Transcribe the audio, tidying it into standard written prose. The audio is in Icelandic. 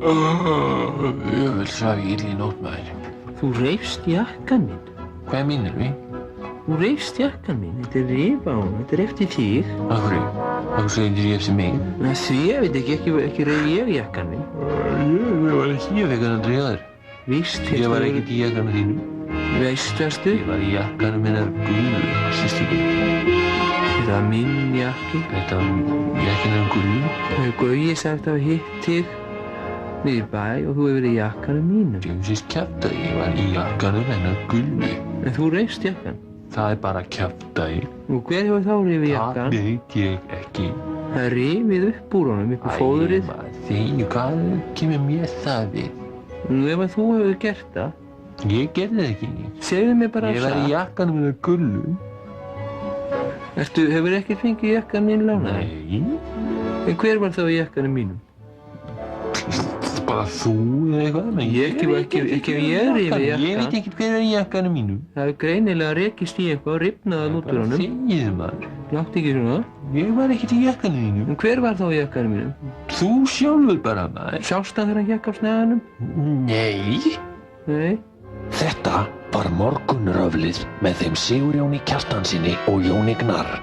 Ég vil svaf ég illa í nótt, maður. Þú reifst jakkann minn. Hvað meinarðu við? Þú reifst jakkann minn. Þetta er rif á hann. Þetta er eftir þig. Af hverju segir þér eftir mig? Því ég veit ekki reif ég jakkann minn. Ég var ekki, ég fekk hann að dreyja þér. Víst, Ég var ekkert í jakkanum þínum. Veist, varstu? Ég var í jakkanum hennar Gullu, systur. Þetta var minn jakki. Þetta var jakkin hennar Gullu. Það hefur Gauji sagt að hafa hitt þig niður í bæ og þú hefur verið í jakkanum mínum. Djöfisins kjaftaði, ég var í jakkanum hennar Gullu. En þú reifst jakkann. Það er bara kjaftaði. Og hver hefur þá rifið jakkann? Það veit ég ekki. Það er rifið upp úr honum, upp úr fóðrið. Þegar, hvað kemur mér það við? Nú ef að þú hefur gert það. Ég gerði það ekki. Segðu mér bara Ég var í jakkanum hennar Gullu. Hefur ekkert fengið jakkann minn lánaði? Nei. En hver var þá í jakkanum mínum? Bara þú eða eitthvað? Ekki ég rifið jakkann. Ég veit ekki hver er í jakkanum mínum. Það hefur greinilega rekist í eitthvað og rifnaði út úr honum. Bara þegið maður. Láttu ekki svona. Ég var ekkert í jakkanum þínum. En hver var þá í jakkanum mínum? Þú sjálfur bara maður. Sást hann þegar hann hékk á sneganum? Nei. Nei. Þetta var Morgunröflið með þeim Sigurjóni Kjartanssyni og Jóni Gnarr.